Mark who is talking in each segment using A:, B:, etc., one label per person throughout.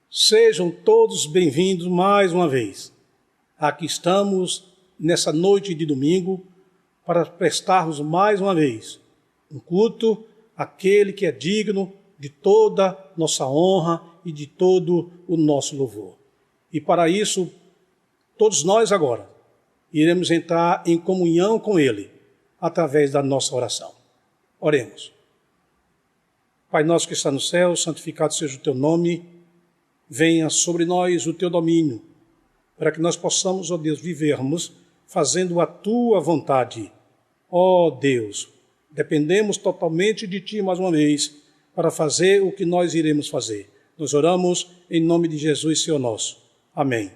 A: Sejam todos bem-vindos mais uma vez. Aqui estamos nessa noite de domingo para prestarmos mais uma vez um culto àquele que é digno de toda nossa honra e de todo o nosso louvor. E para isso, todos nós agora iremos entrar em comunhão com Ele através da nossa oração. Oremos. Pai nosso que está no céu, santificado seja o teu nome. Venha sobre nós o teu domínio, para que nós possamos, ó Deus, vivermos fazendo a tua vontade. Ó Deus, dependemos totalmente de ti mais uma vez para fazer o que nós iremos fazer. Nós oramos em nome de Jesus, Senhor nosso. Amém.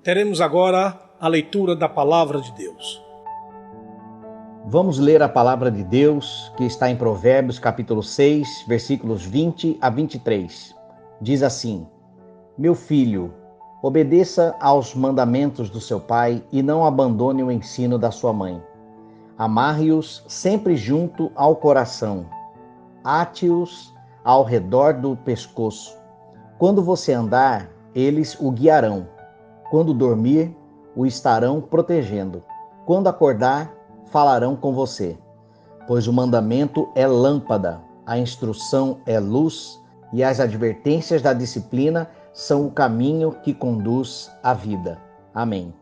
A: Teremos agora a leitura da Palavra de Deus.
B: Vamos ler a Palavra de Deus, que está em Provérbios, capítulo 6, versículos 20 a 23. Diz assim: Meu filho, obedeça aos mandamentos do seu pai e não abandone o ensino da sua mãe. Amarre-os sempre junto ao coração. Ate-os ao redor do pescoço. Quando você andar, eles o guiarão. Quando dormir, o estarão protegendo. Quando acordar, falarão com você. Pois o mandamento é lâmpada, a instrução é luz, e as advertências da disciplina são o caminho que conduz à vida. Amém.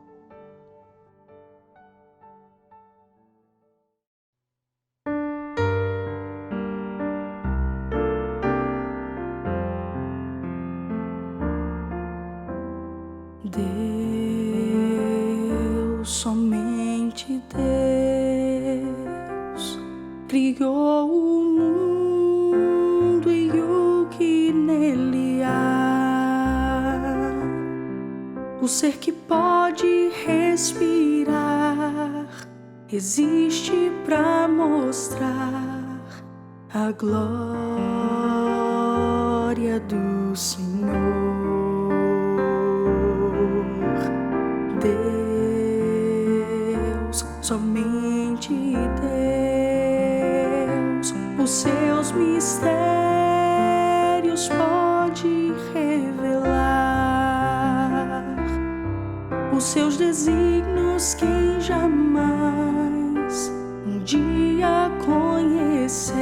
C: Deus, somente Deus, criou o mundo. E o que nele há. o ser que pode respirar existe para mostrar a glória do Senhor. Deus, somente Deus, os seus mistérios pode revelar, os seus desígnios quem jamais um dia conheceu,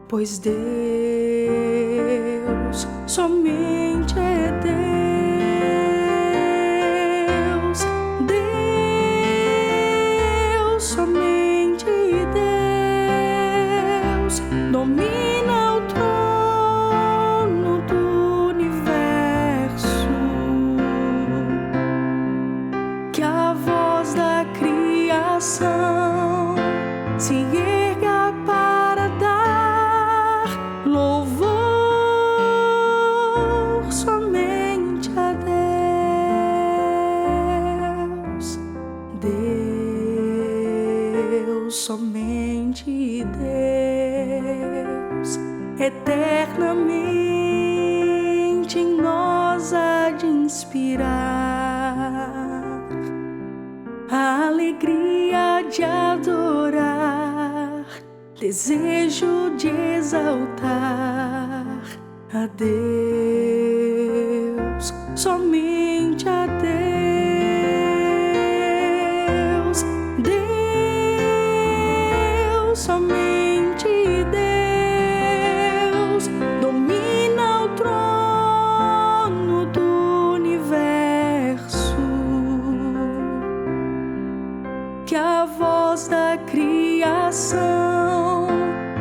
C: pois Deus somente é Deus. Deus, somente Deus, domina o trono do universo. Que a voz da criação se erga para dar louvor somente a Deus. Deus, somente Deus, eternamente em nós há de inspirar a alegria de adorar, desejo de exaltar a Deus, somente a Deus. Deus, somente Deus, domina o trono do universo. Que a voz da criação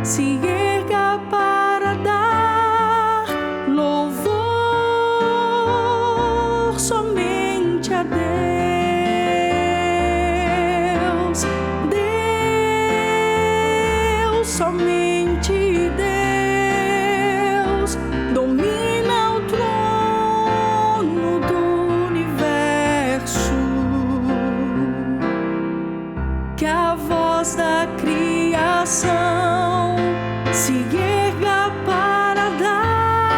C: se erga para dar louvor somente a Deus. Deus, somente Deus, domina o trono do universo. Que a voz da criação se erga para dar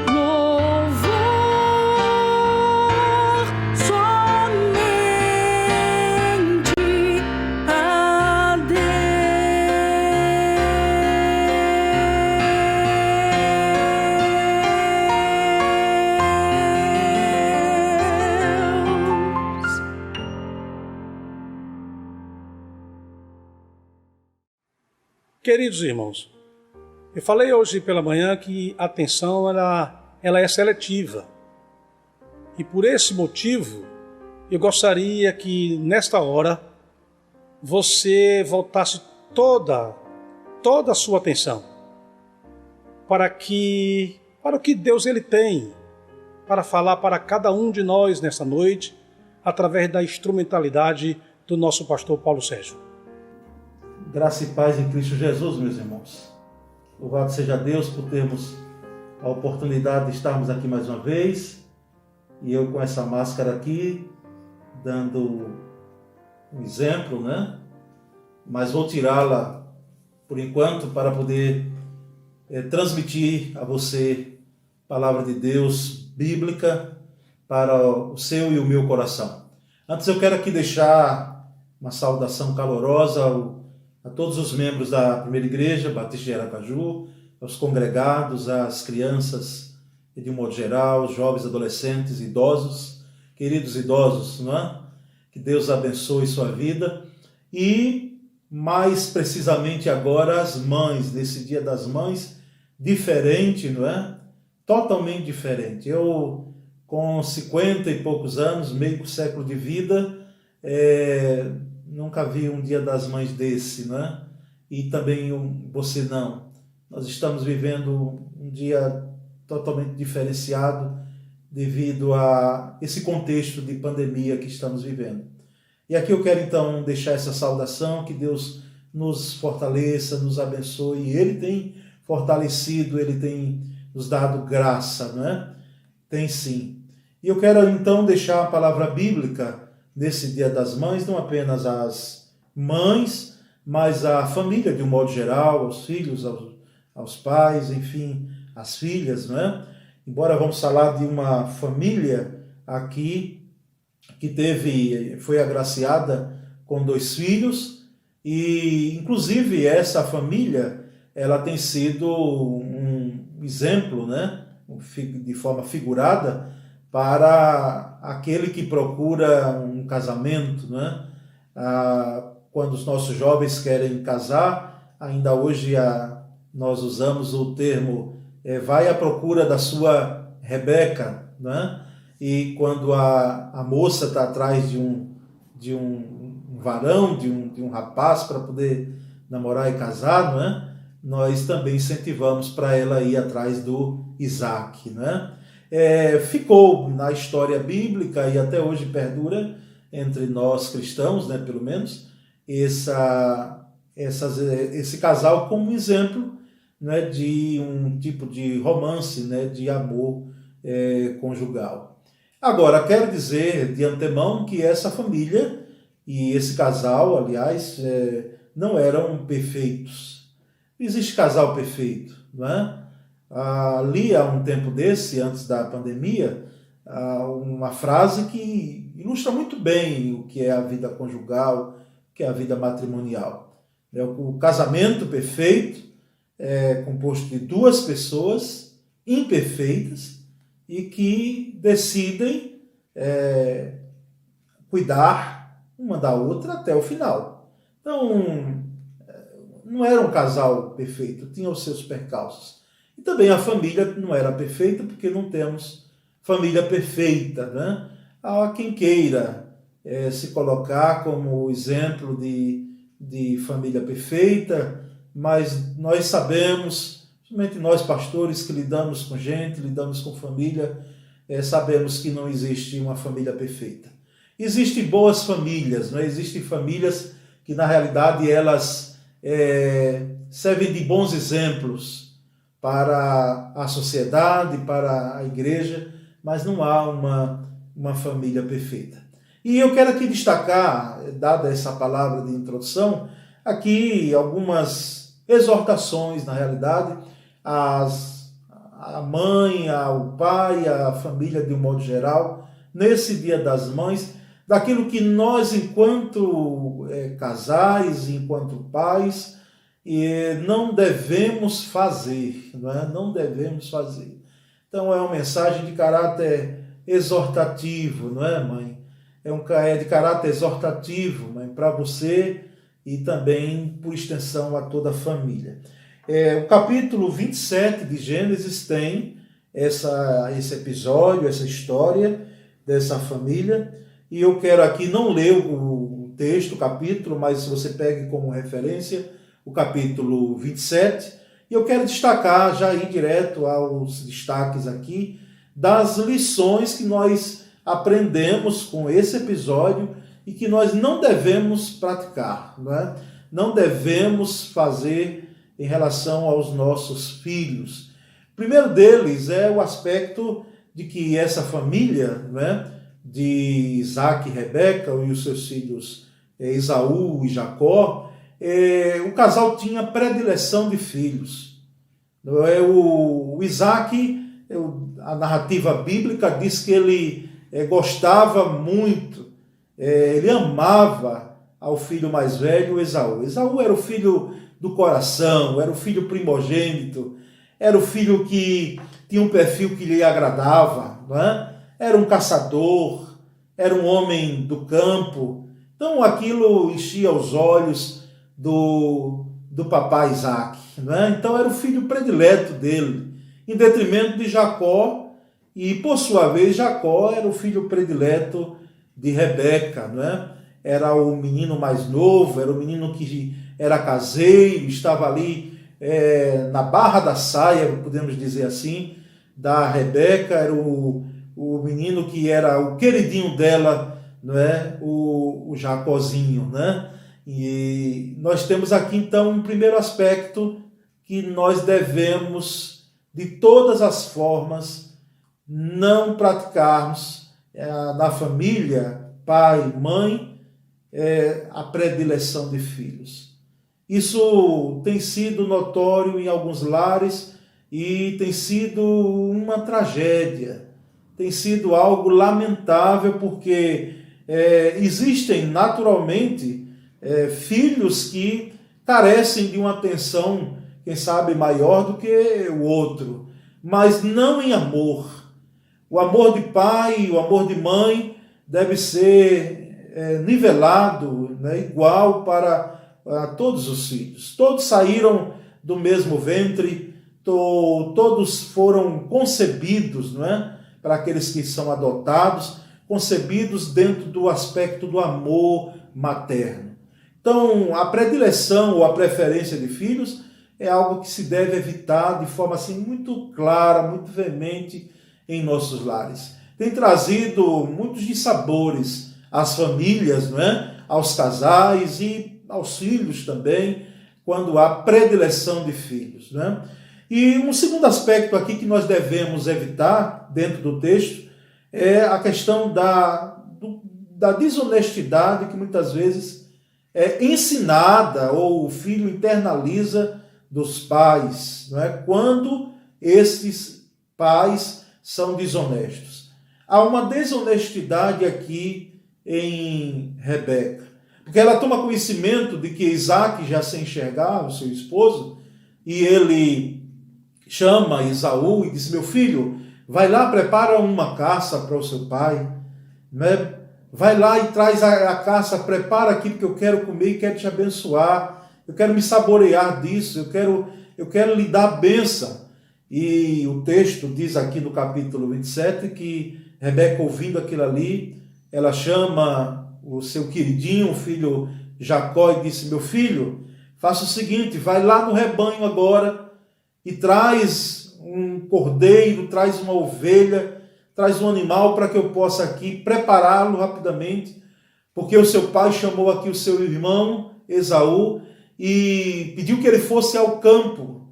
C: louvor somente a Deus.
A: Queridos irmãos, eu falei hoje pela manhã que a atenção ela é seletiva. E por esse motivo, eu gostaria que nesta hora você voltasse toda a sua atenção para o que Deus ele tem para falar para cada um de nós nesta noite, através da instrumentalidade do nosso pastor Paulo Sérgio.
D: Graça e paz em Cristo Jesus, meus irmãos. Louvado seja Deus por termos a oportunidade de estarmos aqui mais uma vez. E eu com essa máscara aqui, dando um exemplo, né? Mas vou tirá-la por enquanto para poder transmitir a você a palavra de Deus bíblica para o seu e o meu coração. Antes eu quero aqui deixar uma saudação calorosa a todos os membros da Primeira Igreja Batista de Aracaju, aos congregados, às crianças, de um modo geral, jovens, adolescentes, idosos, queridos idosos, não é? Que Deus abençoe sua vida. E, mais precisamente agora, as mães, nesse Dia das Mães, diferente, não é? Totalmente diferente. Eu, com 50 e poucos anos, meio século de vida, nunca vi um Dia das Mães desse, né? E também você não. Nós estamos vivendo um dia totalmente diferenciado devido a esse contexto de pandemia que estamos vivendo. E aqui eu quero então deixar essa saudação, que Deus nos fortaleça, nos abençoe. Ele tem fortalecido, Ele tem nos dado graça, né? Tem sim. E eu quero então deixar a palavra bíblica nesse Dia das Mães, não apenas às mães, mas à família de um modo geral, aos filhos, aos pais, enfim, às filhas, não é? Embora vamos falar de uma família aqui que foi agraciada com 2 filhos, e inclusive essa família, ela tem sido um exemplo, né, de forma figurada, para aquele que procura um casamento, né? Quando os nossos jovens querem casar, ainda hoje nós usamos o termo vai à procura da sua Rebeca, né? E quando a moça está atrás de um varão, de um rapaz para poder namorar e casar, não é? Nós também incentivamos para ela ir atrás do Isaac, né? Ficou na história bíblica e até hoje perdura entre nós cristãos, né, pelo menos, esse casal como exemplo, né, de um tipo de romance, né, de amor conjugal. Agora, quero dizer de antemão que essa família e esse casal, aliás, não eram perfeitos. Não existe casal perfeito, não é? Ali, há um tempo desse, antes da pandemia, uma frase que ilustra muito bem o que é a vida conjugal, o que é a vida matrimonial. O casamento perfeito é composto de 2 pessoas imperfeitas e que decidem cuidar uma da outra até o final. Então, não era um casal perfeito, tinha os seus percalços. E também a família não era perfeita, porque não temos família perfeita, né? Há quem queira se colocar como exemplo de família perfeita, mas nós sabemos, principalmente nós pastores que lidamos com gente, lidamos com família, sabemos que não existe uma família perfeita. Existem boas famílias, não é? Existem famílias que na realidade elas servem de bons exemplos para a sociedade, para a igreja, mas não há uma família perfeita. E eu quero aqui destacar, dada essa palavra de introdução, aqui algumas exortações, na realidade, à mãe, ao pai, à família de um modo geral, nesse Dia das Mães, daquilo que nós, enquanto casais, enquanto pais, não devemos fazer, não é? Não devemos fazer. Então é uma mensagem de caráter exortativo, não é, mãe? É de caráter exortativo, mãe, para você e também, por extensão, a toda a família. O capítulo 27 de Gênesis tem esse episódio, essa história dessa família, e eu quero aqui não ler o texto, o capítulo, mas se você pegue como referência o capítulo 27, e eu quero destacar, já ir direto aos destaques aqui, das lições que nós aprendemos com esse episódio e que nós não devemos praticar, não é? Não devemos fazer em relação aos nossos filhos. O primeiro deles é o aspecto de que essa família, não é? De Isaac e Rebeca e os seus filhos Esaú e Jacó, o casal tinha predileção de filhos. O Isaac, a narrativa bíblica diz que ele gostava muito, ele amava ao filho mais velho, Esaú. Esaú era o filho do coração, era o filho primogênito, era o filho que tinha um perfil que lhe agradava, não é? Era um caçador, era um homem do campo. Então aquilo enchia os olhos do papai Isaac, né? Então era o filho predileto dele, em detrimento de Jacó, e por sua vez Jacó era o filho predileto de Rebeca, né? Era o menino mais novo, era o menino que era caseiro, estava ali na barra da saia, podemos dizer assim, da Rebeca, era o menino que era o queridinho dela, não é? O Jacózinho, né? E nós temos aqui, então, um primeiro aspecto que nós devemos, de todas as formas, não praticarmos na família, pai, mãe, a predileção de filhos. Isso tem sido notório em alguns lares e tem sido uma tragédia, tem sido algo lamentável, porque existem naturalmente filhos que carecem de uma atenção, quem sabe, maior do que o outro, mas não em amor. O amor de pai, o amor de mãe deve ser nivelado, né, igual para todos os filhos. Todos saíram do mesmo ventre, todos foram concebidos, não é? Para aqueles que são adotados, concebidos dentro do aspecto do amor materno. Então, a predileção ou a preferência de filhos é algo que se deve evitar de forma assim muito clara, muito veemente em nossos lares. Tem trazido muitos dissabores às famílias, não é? Aos casais e aos filhos também, quando há predileção de filhos, não é? E um segundo aspecto aqui que nós devemos evitar dentro do texto é a questão da desonestidade que muitas vezes é ensinada ou o filho internaliza dos pais, não é? Quando esses pais são desonestos. Há uma desonestidade aqui em Rebeca, porque ela toma conhecimento de que Isaac já se enxergava, o seu esposo, e ele chama Esaú e diz: meu filho, vai lá, prepara uma caça para o seu pai, né? Vai lá e traz a caça, prepara aquilo que eu quero comer e quero te abençoar, eu quero me saborear disso, eu quero lhe dar bênção. E o texto diz aqui no capítulo 27 que Rebeca, ouvindo aquilo ali, ela chama o seu queridinho, o filho Jacó, e disse: meu filho, faça o seguinte, vai lá no rebanho agora e traz um cordeiro, traz uma ovelha, traz um animal para que eu possa aqui prepará-lo rapidamente, porque o seu pai chamou aqui o seu irmão Esaú e pediu que ele fosse ao campo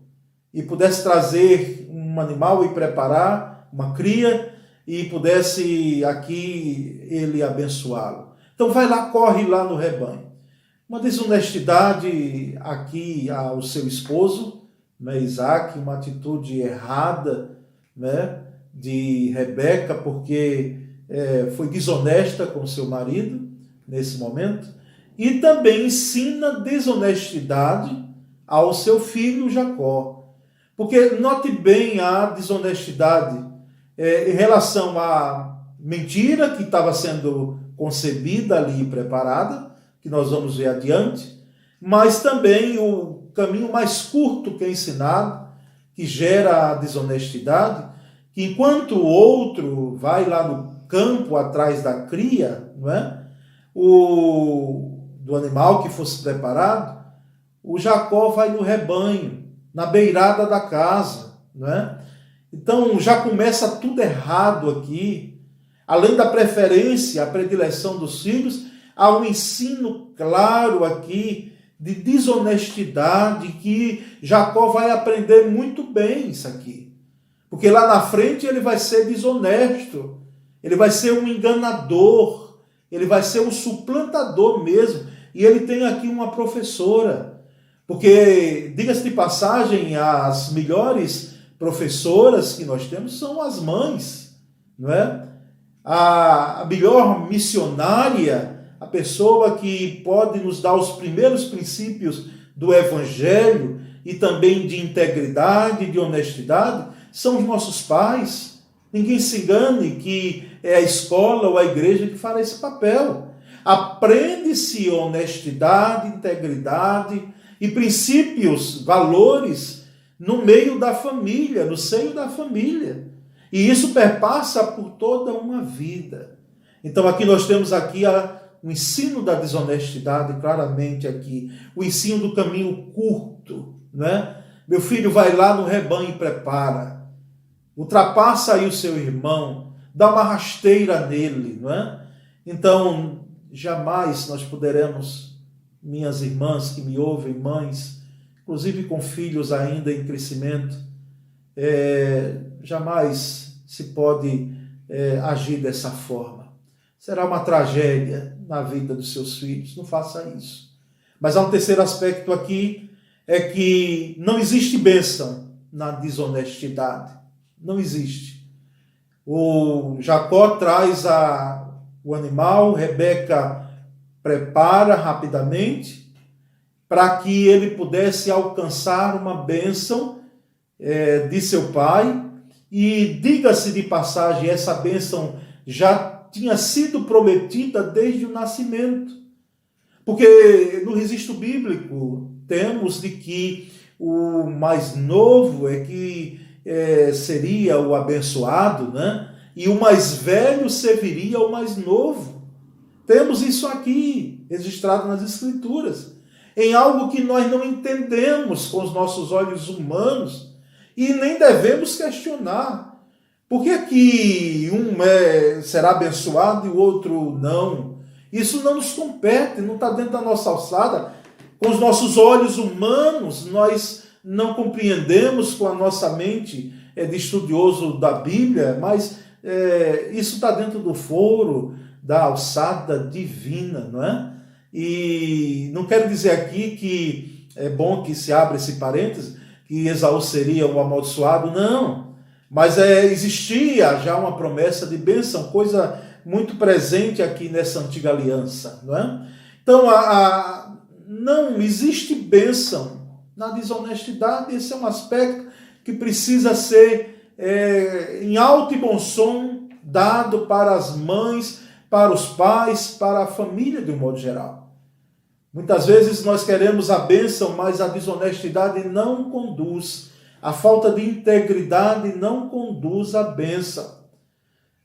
D: e pudesse trazer um animal e preparar uma cria e pudesse aqui ele abençoá-lo. Então vai lá, corre lá no rebanho. Uma desonestidade aqui ao seu esposo, né, Isaac, uma atitude errada, né, de Rebeca, porque foi desonesta com seu marido nesse momento, e também ensina desonestidade ao seu filho Jacó. Porque note bem a desonestidade em relação à mentira que estava sendo concebida ali e preparada, que nós vamos ver adiante, mas também o caminho mais curto que é ensinado, que gera a desonestidade, que enquanto o outro vai lá no campo atrás da cria, não é? Do animal que fosse preparado, o Jacó vai no rebanho, na beirada da casa, não é? Então já começa tudo errado aqui. Além da preferência, a predileção dos filhos, há um ensino claro aqui de desonestidade que Jacó vai aprender muito bem isso aqui. Porque lá na frente ele vai ser desonesto, ele vai ser um enganador, ele vai ser um suplantador mesmo. E ele tem aqui uma professora, porque, diga-se de passagem, as melhores professoras que nós temos são as mães, não é? A melhor missionária, a pessoa que pode nos dar os primeiros princípios do Evangelho e também de integridade, de honestidade, são os nossos pais. Ninguém se engane que é a escola ou a igreja que fará esse papel. Aprende-se honestidade, integridade e princípios, valores no meio da família, no seio da família. E isso perpassa por toda uma vida. Então aqui nós temos aqui o ensino da desonestidade, claramente aqui. O ensino do caminho curto, né? Meu filho, vai lá no rebanho e prepara. Ultrapassa aí o seu irmão, dá uma rasteira nele, não é? Então, jamais nós poderemos, minhas irmãs que me ouvem, mães, inclusive com filhos ainda em crescimento, jamais se pode agir dessa forma. Será uma tragédia na vida dos seus filhos, não faça isso. Mas há um terceiro aspecto aqui, é que não existe bênção na desonestidade. Não existe. O Jacó traz o animal, Rebeca prepara rapidamente para que ele pudesse alcançar uma bênção de seu pai. E diga-se de passagem, essa bênção já tinha sido prometida desde o nascimento. Porque no registro bíblico temos de que o mais novo é que seria o abençoado, né? E o mais velho serviria ao mais novo. Temos isso aqui registrado nas Escrituras, em algo que nós não entendemos com os nossos olhos humanos e nem devemos questionar. Por que que um será abençoado e o outro não? Isso não nos compete, não está dentro da nossa alçada. Com os nossos olhos humanos, nós não compreendemos com a nossa mente de estudioso da Bíblia, mas isso está dentro do foro da alçada divina, não é? E não quero dizer aqui que é bom que se abra esse parênteses, que Esaú seria o amaldiçoado, não. Mas existia já uma promessa de bênção, coisa muito presente aqui nessa antiga aliança, não é? Então, não existe bênção na desonestidade. Esse é um aspecto que precisa ser em alto e bom som dado para as mães, para os pais, para a família de um modo geral. Muitas vezes nós queremos a bênção, mas a desonestidade não conduz. A falta de integridade não conduz à bênção.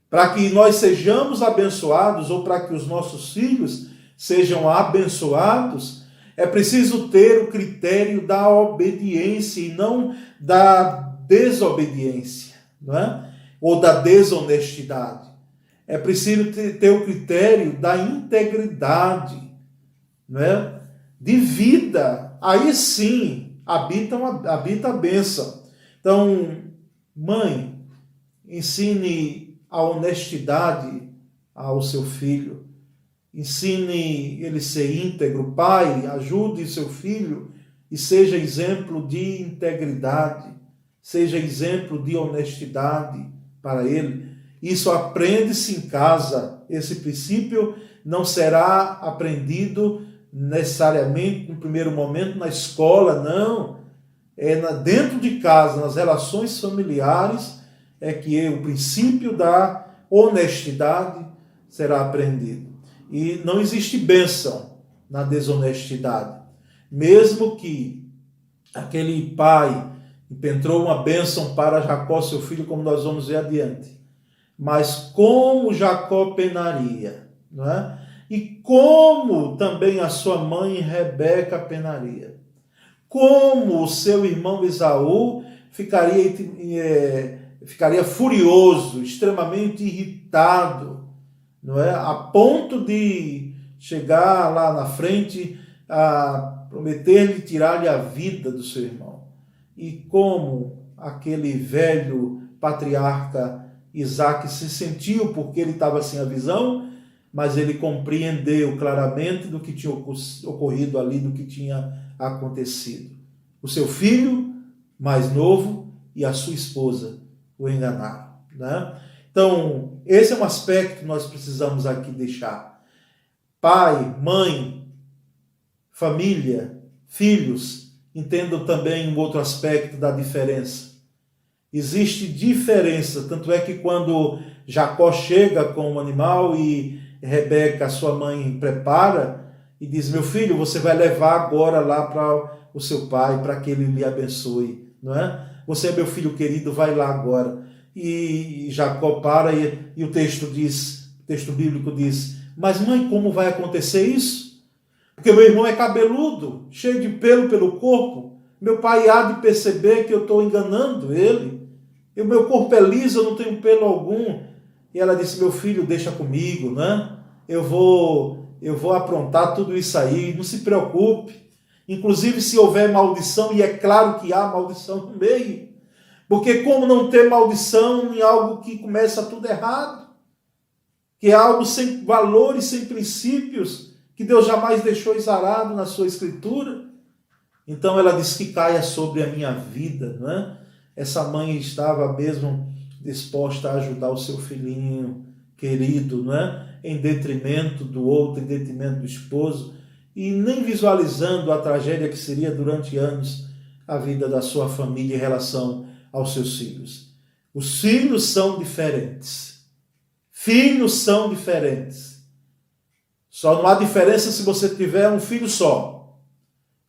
D: Para que nós sejamos abençoados ou para que os nossos filhos sejam abençoados, é preciso ter o critério da obediência e não da desobediência, não é? Ou da desonestidade. É preciso ter o critério da integridade, não é? De vida. Aí sim habita a bênção. Então, mãe, ensine a honestidade ao seu filho. Ensine ele a ser íntegro. Pai, ajude seu filho e seja exemplo de integridade. Seja exemplo de honestidade para ele. Isso aprende-se em casa. Esse princípio não será aprendido necessariamente no primeiro momento na escola, não. Dentro de casa, nas relações familiares, é que o princípio da honestidade será aprendido. E não existe bênção na desonestidade. Mesmo que aquele pai impetrou uma bênção para Jacó, seu filho, como nós vamos ver adiante. Mas como Jacó penaria, não é? E como também a sua mãe Rebeca penaria. Como o seu irmão Esaú ficaria furioso, extremamente irritado, não é? A ponto de chegar lá na frente a prometer-lhe tirar-lhe a vida do seu irmão. E como aquele velho patriarca Isaac se sentiu, porque ele estava sem a visão, mas ele compreendeu claramente do que tinha ocorrido ali, do que tinha acontecido. O seu filho mais novo e a sua esposa o enganaram, né? Então, esse é um aspecto que nós precisamos aqui deixar. Pai, mãe, família, filhos, entendam também um outro aspecto da diferença. Existe diferença, tanto é que quando Jacó chega com o animal e Rebeca, sua mãe, prepara e diz: meu filho, você vai levar agora lá para o seu pai, para que ele lhe abençoe, não é? Você é meu filho querido, vai lá agora. E Jacó para e o texto bíblico diz: mas mãe, como vai acontecer isso? Porque meu irmão é cabeludo, cheio de pelo corpo. Meu pai há de perceber que eu estou enganando ele. E o meu corpo é liso, eu não tenho pelo algum. E ela disse: meu filho, deixa comigo, né? Eu vou aprontar tudo isso aí, não se preocupe. Inclusive, se houver maldição, e é claro que há maldição no meio, Porque como não ter maldição em algo que começa tudo errado? Que é algo sem valores, sem princípios, que Deus jamais deixou exarado na sua escritura. Então ela diz que caia sobre a minha vida, não é? Essa mãe estava mesmo disposta a ajudar o seu filhinho querido, não é? Em detrimento do outro, em detrimento do esposo, e nem visualizando a tragédia que seria durante anos a vida da sua família em relação aos seus filhos. Os filhos são diferentes. Filhos são diferentes. Só não há diferença se você tiver um filho só.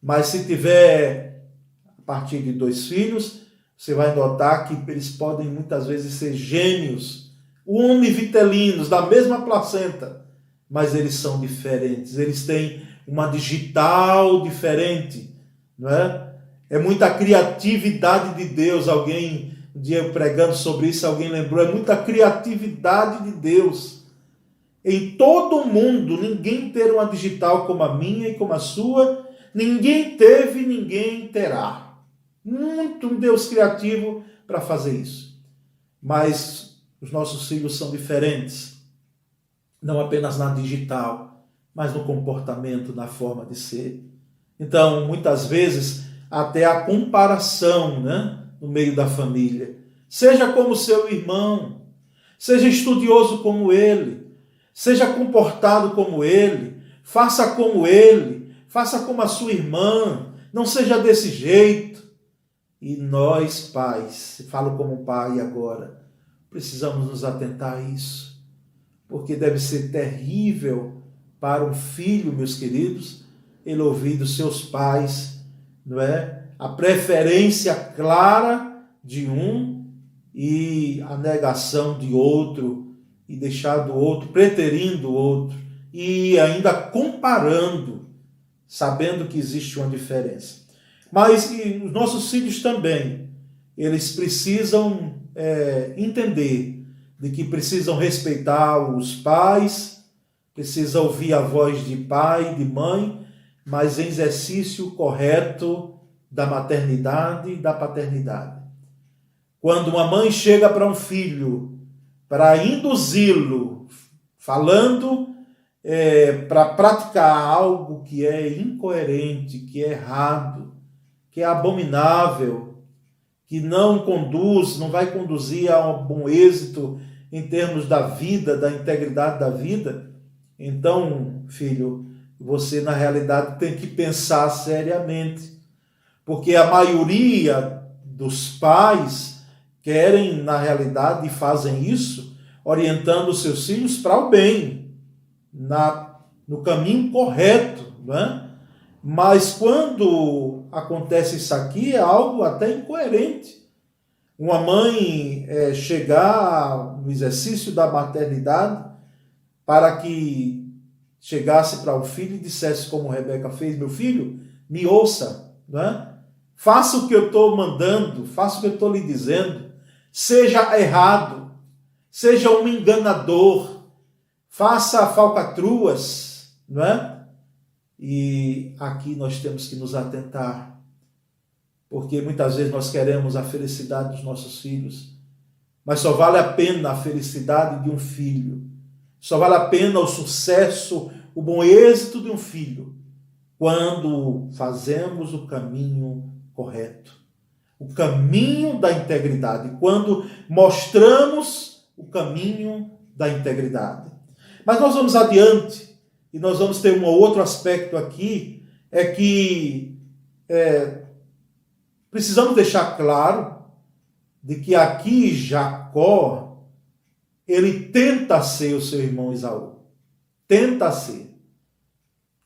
D: Mas se tiver a partir de 2 filhos, você vai notar que eles podem muitas vezes ser gêmeos, univitelinos, da mesma placenta, mas eles são diferentes. Eles têm uma digital diferente, não é? É muita criatividade de Deus. Alguém, um dia pregando sobre isso, alguém lembrou, é muita criatividade de Deus. Em todo o mundo, ninguém ter uma digital como a minha e como a sua, ninguém teve, ninguém terá. Muito um Deus criativo para fazer isso. Mas os nossos filhos são diferentes, não apenas na digital, mas no comportamento, na forma de ser. Então, muitas vezes, até a comparação, né, no meio da família. Seja como seu irmão, seja estudioso como ele, seja comportado como ele, faça como ele, faça como a sua irmã, não seja desse jeito. E nós, pais, falo como pai agora, precisamos nos atentar a isso, porque deve ser terrível para um filho, meus queridos, ele ouvir dos seus pais, não é? A preferência clara de um e a negação de outro, e deixar do outro, preterindo o outro, e ainda comparando, sabendo que existe uma diferença. Mas e os nossos filhos também, eles precisam entender de que precisam respeitar os pais, precisam ouvir a voz de pai, de mãe, mas em exercício correto da maternidade e da paternidade. Quando uma mãe chega para um filho para induzi-lo, falando para praticar algo que é incoerente, que é errado, que é abominável, que não conduz, não vai conduzir a um bom êxito em termos da vida, da integridade da vida, então, filho, você na realidade tem que pensar seriamente, porque a maioria dos pais querem, na realidade, e fazem isso, orientando os seus filhos para o bem, no caminho correto, não é? Mas quando acontece isso aqui, é algo até incoerente. Uma mãe chegar no exercício da maternidade para que chegasse para o filho e dissesse como Rebeca fez: meu filho, me ouça, não é? Faça o que eu estou mandando, faça o que eu estou lhe dizendo, seja errado, seja um enganador, faça falcatruas, não é? E aqui nós temos que nos atentar, porque muitas vezes nós queremos a felicidade dos nossos filhos, mas só vale a pena a felicidade de um filho, só vale a pena o sucesso, o bom êxito de um filho, quando fazemos o caminho correto, o caminho da integridade, quando mostramos o caminho da integridade. Mas nós vamos adiante, e nós vamos ter um outro aspecto aqui, é que precisamos deixar claro de que aqui Jacó, ele tenta ser o seu irmão Esaú. Tenta ser.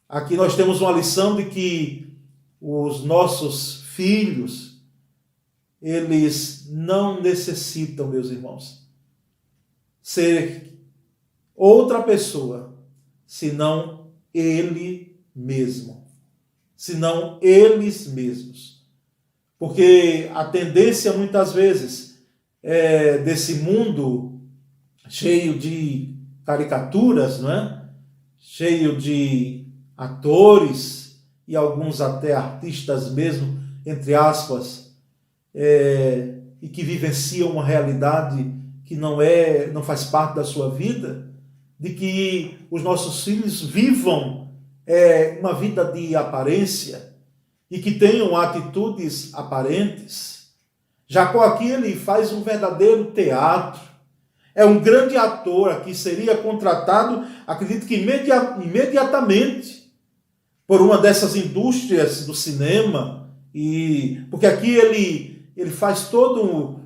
D: Aqui nós temos uma lição de que os nossos filhos, eles não necessitam, meus irmãos, ser outra pessoa, senão ele mesmo, senão eles mesmos. Porque a tendência muitas vezes desse mundo cheio de caricaturas, não é? Cheio de atores e alguns até artistas mesmo, entre aspas, e que vivencia uma realidade que não faz parte da sua vida, de que os nossos filhos vivam uma vida de aparência e que tenham atitudes aparentes. Jacó aqui ele faz um verdadeiro teatro. É um grande ator aqui, seria contratado, acredito que imediatamente, por uma dessas indústrias do cinema, porque aqui ele faz todo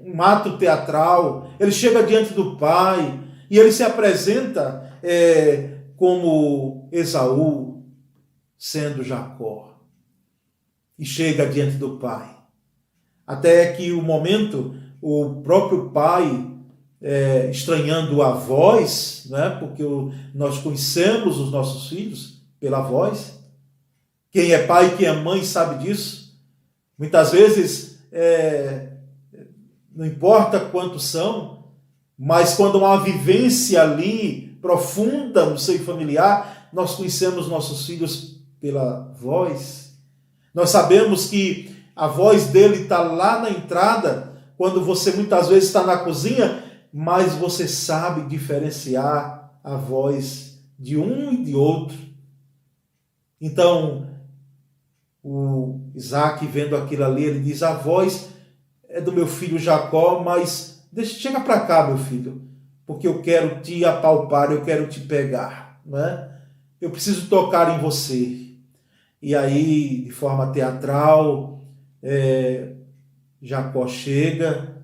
D: um ato teatral, ele chega diante do pai, e ele se apresenta como Esaú, sendo Jacó, e chega diante do pai. Até que o momento, o próprio pai, estranhando a voz, né? Porque nós conhecemos os nossos filhos pela voz. Quem é pai e quem é mãe sabe disso. Muitas vezes, não importa quantos são, mas quando há uma vivência ali profunda no seio familiar, nós conhecemos nossos filhos pela voz. Nós sabemos que a voz dele está lá na entrada, quando você muitas vezes está na cozinha, mas você sabe diferenciar a voz de um e de outro. Então, o Isaac, vendo aquilo ali, ele diz: a voz é do meu filho Jacó, mas chega para cá, meu filho, porque eu quero te apalpar, eu quero te pegar, né? Eu preciso tocar em você. E aí, de forma teatral, Jacó chega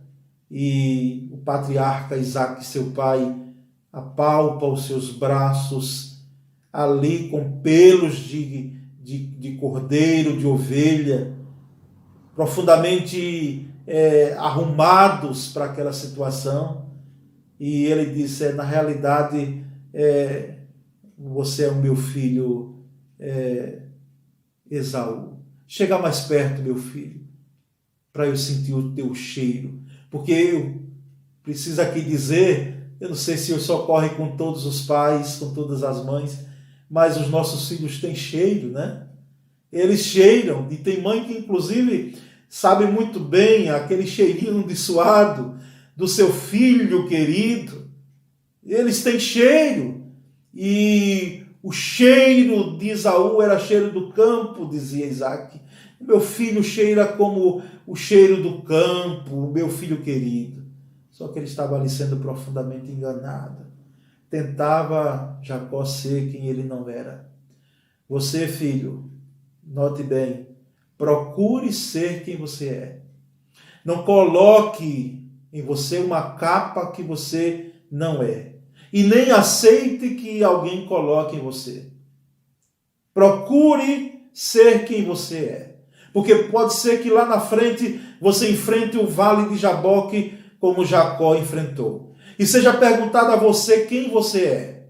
D: e o patriarca Isaac, seu pai, apalpa os seus braços ali com pelos de cordeiro, de ovelha, profundamente arrumados para aquela situação. E ele disse: na realidade, você é o meu filho Esaú. Chega mais perto, meu filho, para eu sentir o teu cheiro. Porque eu preciso aqui dizer, eu não sei se isso ocorre com todos os pais, com todas as mães, mas os nossos filhos têm cheiro, né? Eles cheiram, e tem mãe que inclusive sabe muito bem aquele cheirinho de suado do seu filho querido. Eles têm cheiro, e o cheiro de Esaú era cheiro do campo, dizia Isaac. Meu filho cheira como o cheiro do campo, o meu filho querido. Só que ele estava ali sendo profundamente enganado. Tentava Jacó ser quem ele não era. Você, filho, note bem, procure ser quem você é. Não coloque em você uma capa que você não é. E nem aceite que alguém coloque em você. Procure ser quem você é. Porque pode ser que lá na frente você enfrente o vale de Jaboque como Jacó enfrentou. E seja perguntado a você quem você é.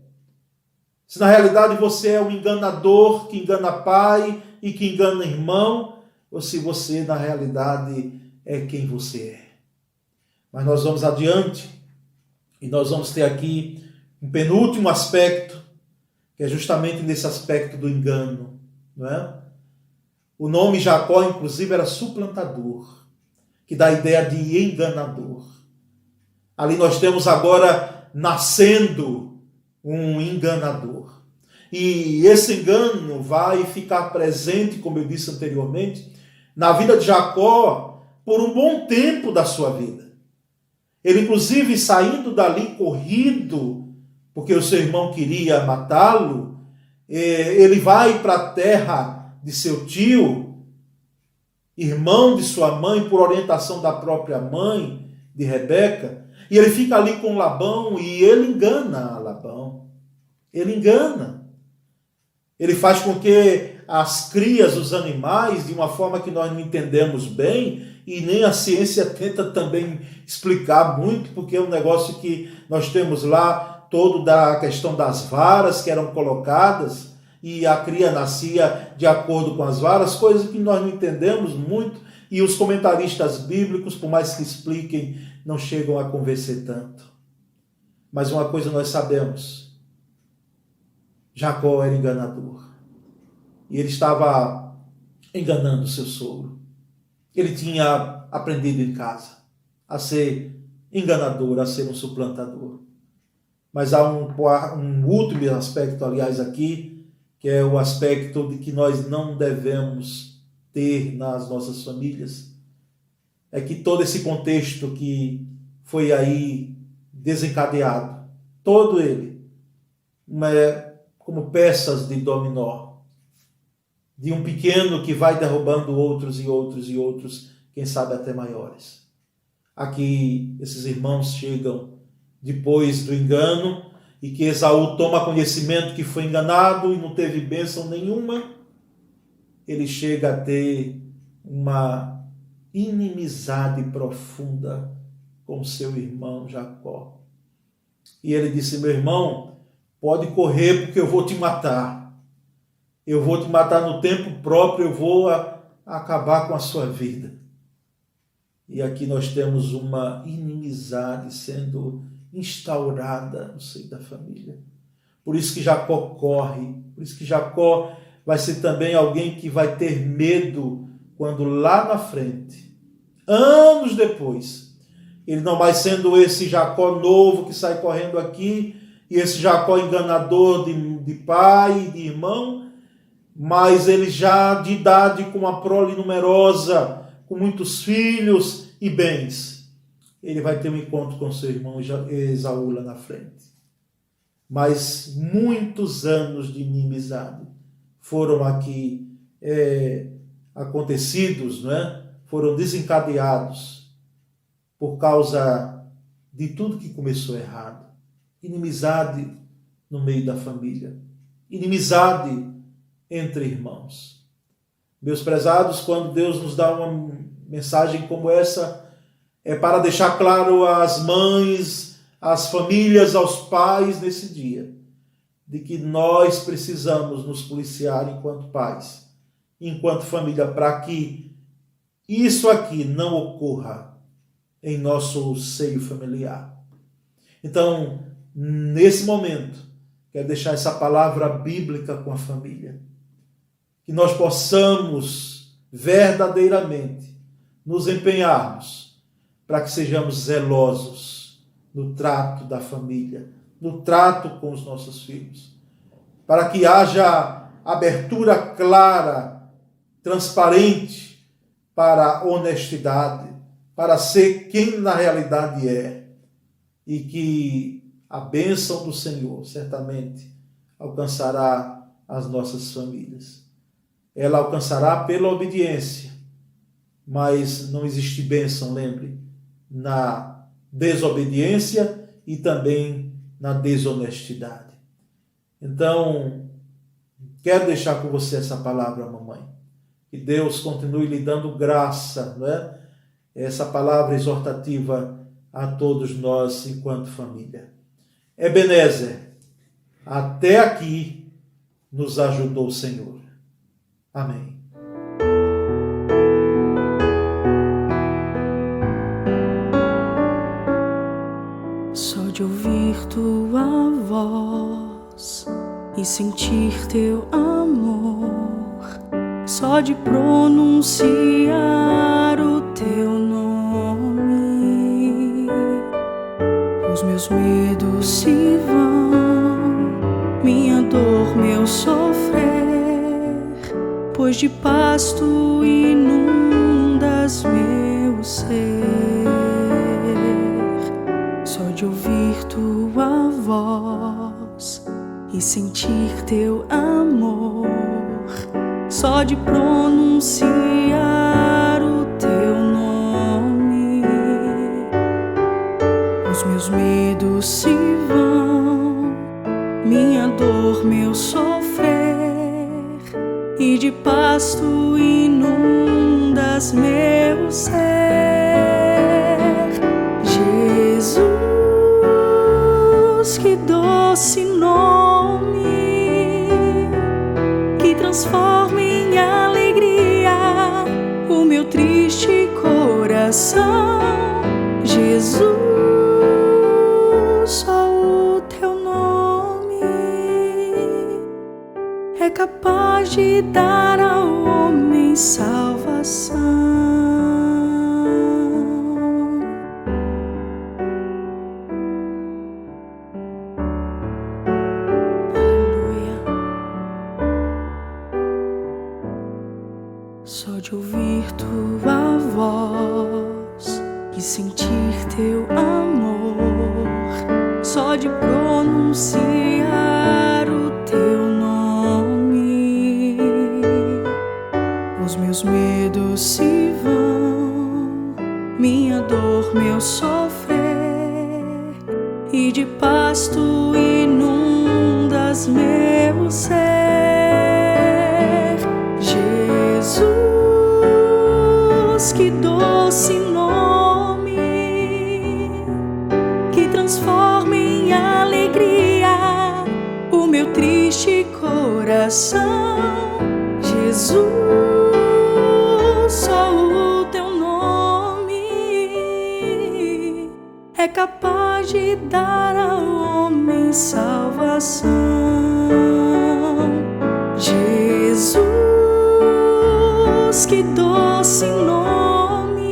D: Se na realidade você é um enganador que engana pai e que engana irmão, ou se você na realidade é quem você é. Mas nós vamos adiante e nós vamos ter aqui um penúltimo aspecto, que é justamente nesse aspecto do engano, não é? O nome Jacó, inclusive, era suplantador, que dá a ideia de enganador. Ali nós temos agora nascendo um enganador. E esse engano vai ficar presente, como eu disse anteriormente, na vida de Jacó por um bom tempo da sua vida. Ele, inclusive, saindo dali corrido, porque o seu irmão queria matá-lo, ele vai para a terra de seu tio, irmão de sua mãe, por orientação da própria mãe, de Rebeca, e ele fica ali com Labão e ele engana Labão. Ele engana. Ele faz com que as crias, os animais, de uma forma que nós não entendemos bem, e nem a ciência tenta também explicar muito, porque é um negócio que nós temos lá todo da questão das varas que eram colocadas, e a cria nascia de acordo com as varas, coisas que nós não entendemos muito, e os comentaristas bíblicos, por mais que expliquem, não chegam a convencer tanto. Mas uma coisa nós sabemos: Jacó era enganador. E ele estava enganando seu sogro. Ele tinha aprendido em casa, a ser enganador, a ser um suplantador. Mas há um último aspecto, aliás, aqui, que é o aspecto de que nós não devemos ter nas nossas famílias. É que todo esse contexto que foi aí desencadeado, todo ele, como peças de dominó, de um pequeno que vai derrubando outros e outros e outros, quem sabe até maiores. Aqui esses irmãos chegam depois do engano e que Esaú toma conhecimento que foi enganado e não teve bênção nenhuma. Ele chega a ter uma inimizade profunda com seu irmão Jacó. E ele disse: meu irmão, pode correr porque eu vou te matar. Eu vou te matar no tempo próprio, eu vou acabar com a sua vida. E aqui nós temos uma inimizade sendo instaurada no seio da família. Por isso que Jacó corre, por isso que Jacó vai ser também alguém que vai ter medo quando lá na frente, anos depois, ele não vai sendo esse Jacó novo que sai correndo aqui, e esse Jacó enganador de pai e de irmão, mas ele já de idade, com uma prole numerosa, com muitos filhos e bens. Ele vai ter um encontro com seu irmão Esaú lá na frente. Mas muitos anos de inimizade foram aqui acontecidos, não é? Foram desencadeados por causa de tudo que começou errado. Inimizade no meio da família. Inimizade entre irmãos. Meus prezados, quando Deus nos dá uma mensagem como essa, é para deixar claro às mães, às famílias, aos pais nesse dia, de que nós precisamos nos policiar enquanto pais, enquanto família, para que isso aqui não ocorra em nosso seio familiar. Então, nesse momento, quero deixar essa palavra bíblica com a família, que nós possamos verdadeiramente nos empenharmos para que sejamos zelosos no trato da família, no trato com os nossos filhos, para que haja abertura clara, transparente para a honestidade, para ser quem na realidade é, e que a bênção do Senhor certamente alcançará as nossas famílias. Ela alcançará pela obediência, mas não existe bênção, lembre, na desobediência e também na desonestidade. Então, quero deixar com você essa palavra, mamãe. Que Deus continue lhe dando graça, não é? Essa palavra exortativa a todos nós enquanto família. Ebenezer, até aqui nos ajudou o Senhor. Amém.
C: Só de ouvir tua voz e sentir teu amor, só de pronunciar o teu nome, os meus medos se vão, minha dor, meu sofrer, pois de paz tu inundas meu ser. Só de ouvir tua voz e sentir teu amor, só de pronunciar o teu nome, os meus medos se vão, minha dor, meu sofrer, e de paz tu inundas meu ser. Jesus, que doce nome, que transforma em alegria o meu triste coração. Jesus, só o teu nome é capaz de dar ao homem salvação. sentir teu amor, só de pronunciar o teu nome, os meus medos se vão, minha dor, meu sofrer, e de paz tu inundas meu ser. Jesus, que doce nome, que transforma em alegria o meu triste coração. Jesus, só o teu nome é capaz de dar ao homem salvação. Jesus, que doce nome,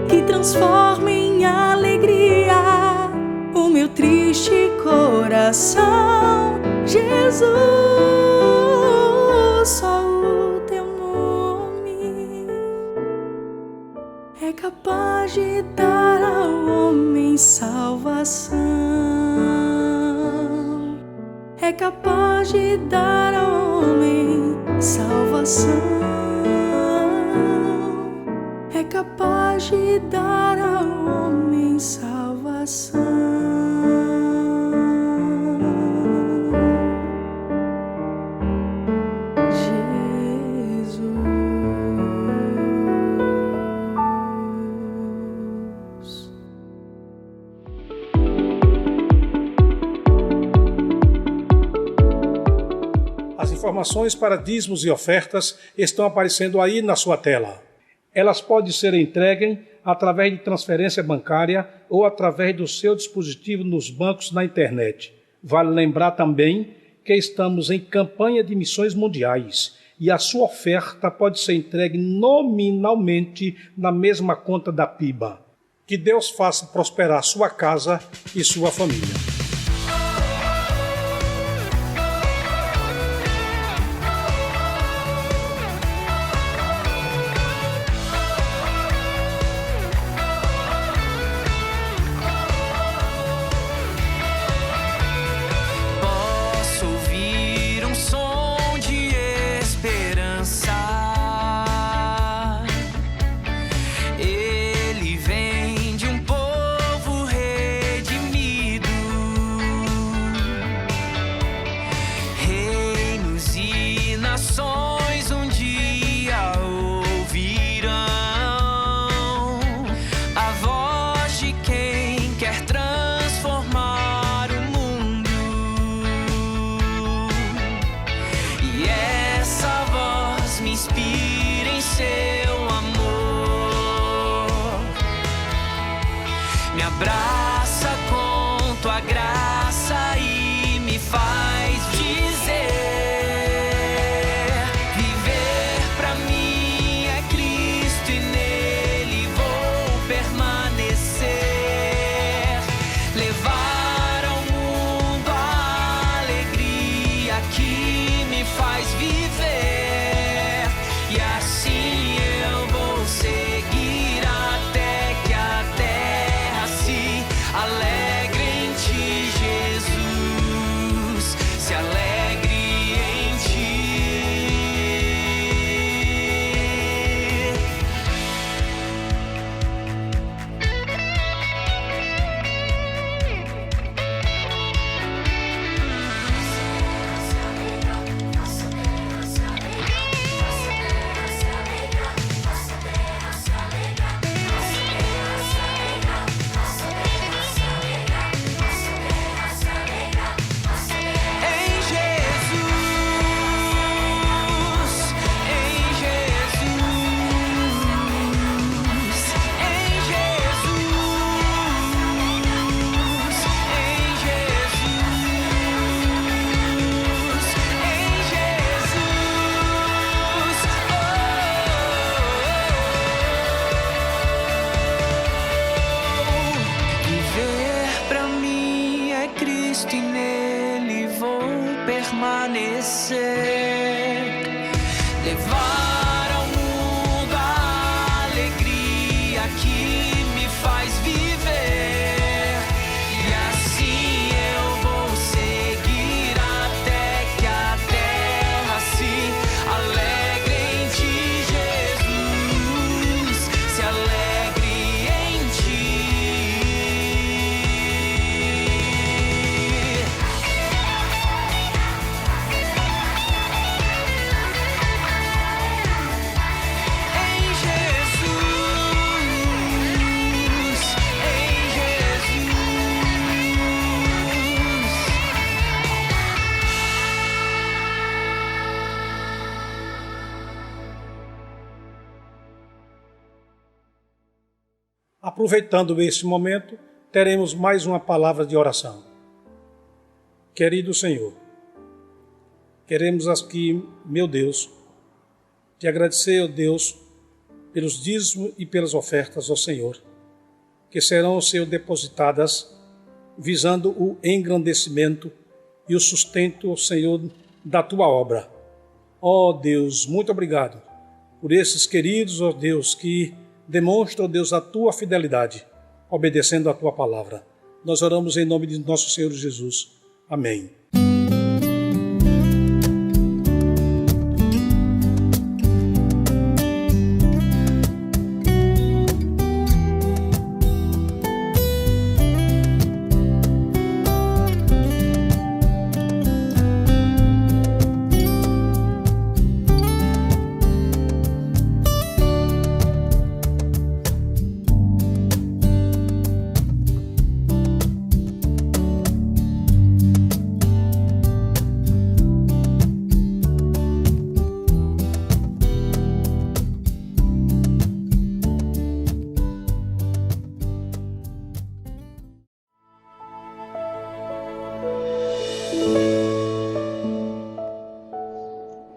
C: que transforma em alegria o meu triste coração. Jesus, só o teu nome é capaz de dar ao homem salvação, é capaz de dar ao homem salvação, é capaz de dar ao homem salvação.
A: As informações para dízimos e ofertas estão aparecendo aí na sua tela. Elas podem ser entregues através de transferência bancária ou através do seu dispositivo nos bancos na internet. Vale lembrar também que estamos em campanha de missões mundiais e a sua oferta pode ser entregue nominalmente na mesma conta da PIBA. Que Deus faça prosperar sua casa e sua família.
E: Inspira em seu amor, me abraça com tua graça e me faz dizer: viver pra mim é Cristo e nele vou permanecer, levar ao mundo a alegria que me faz viver. E assim eu vou seguir até que a terra se
A: Aproveitando este momento, teremos mais uma palavra de oração. Querido Senhor, queremos aqui, meu Deus, te agradecer, ó Deus, pelos dízimos e pelas ofertas, ó Senhor, que serão, Senhor, depositadas visando o engrandecimento e o sustento, ó Senhor, da tua obra. Ó Deus, muito obrigado por esses queridos, ó Deus, que demonstram, ó Deus, a tua fidelidade, obedecendo a tua palavra. Nós oramos em nome de nosso Senhor Jesus. Amém.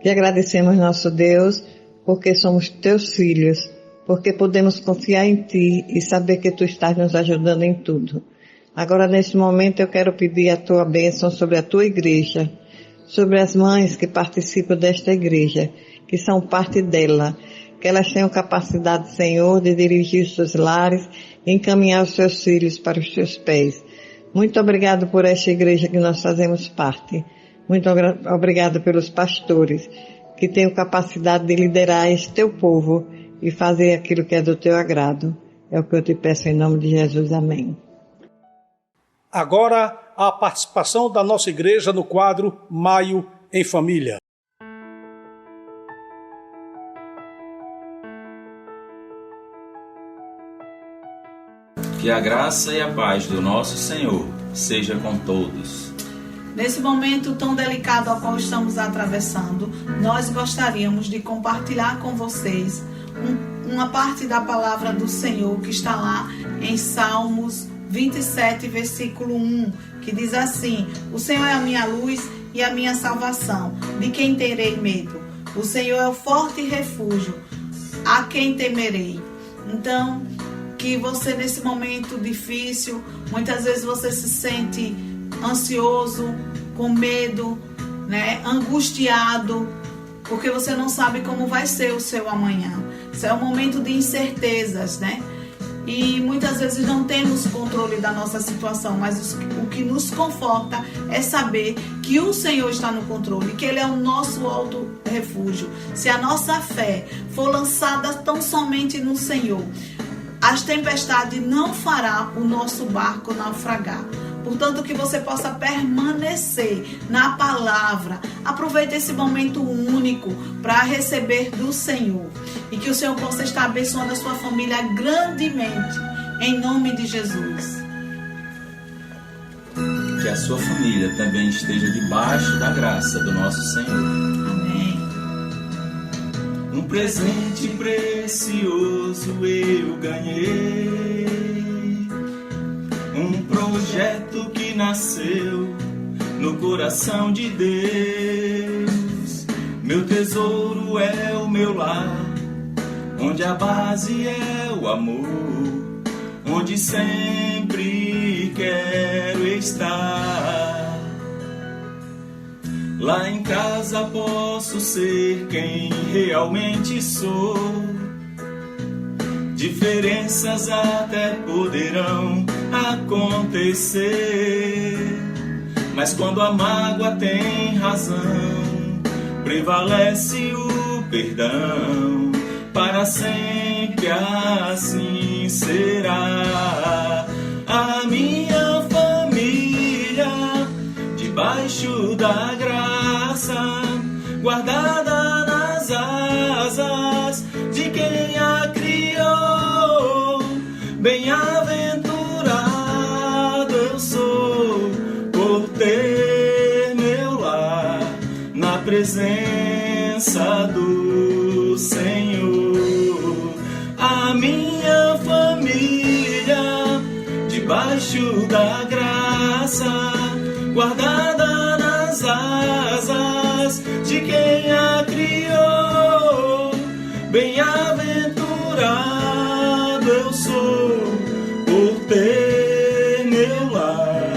F: Te agradecemos, nosso Deus, porque somos teus filhos, porque podemos confiar em ti e saber que tu estás nos ajudando em tudo. Agora, nesse momento, eu quero pedir a tua bênção sobre a tua igreja, sobre as mães que participam desta igreja, que são parte dela, que elas tenham capacidade, Senhor, de dirigir os seus lares e encaminhar os seus filhos para os teus pés. Muito obrigado por esta igreja que nós fazemos parte. Muito obrigado pelos pastores que têm capacidade de liderar este teu povo e fazer aquilo que é do teu agrado. É o que eu te peço em nome de Jesus. Amém.
A: Agora, a participação da nossa igreja no quadro Maio em Família.
G: Que a graça e a paz do nosso Senhor seja com todos.
H: Nesse momento tão delicado ao qual estamos atravessando, nós gostaríamos de compartilhar com vocês uma parte da palavra do Senhor que está lá em Salmos 27, versículo 1, que diz assim: o Senhor é a minha luz e a minha salvação, de quem terei medo? O Senhor é o forte refúgio, a quem temerei? Então, que você nesse momento difícil, muitas vezes você se sente ansioso, com medo, né? Angustiado, porque você não sabe como vai ser o seu amanhã. Isso é um momento de incertezas, né? E muitas vezes não temos controle da nossa situação, mas o que nos conforta é saber que o Senhor está no controle, que Ele é o nosso alto refúgio. Se a nossa fé for lançada tão somente no Senhor, as tempestades não fará o nosso barco naufragar. Portanto, que você possa permanecer na palavra. Aproveite esse momento único para receber do Senhor. E que o Senhor possa estar abençoando a sua família grandemente. Em nome de Jesus.
G: Que a sua família também esteja debaixo da graça do nosso Senhor.
H: Amém.
G: Um presente precioso eu ganhei. Um projeto que nasceu no coração de Deus. Meu tesouro é o meu lar, onde a base é o amor, onde sempre quero estar. Lá em casa posso ser quem realmente sou. Diferenças até poderão acontecer, mas quando a mágoa tem razão, prevalece o perdão. Para sempre assim será. A minha família debaixo da graça, guardada nas asas de quem a criou. Bem-aventurado eu sou por ter meu lar na presença do Senhor. A minha família debaixo da graça, guardada nas asas de quem a criou. Bem-aventurado eu sou por ter meu lar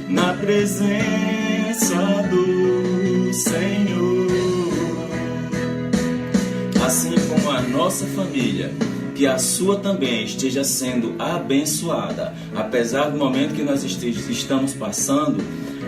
G: na presença do Senhor. Assim como a nossa família, que a sua também esteja sendo abençoada, apesar do momento que nós estamos passando,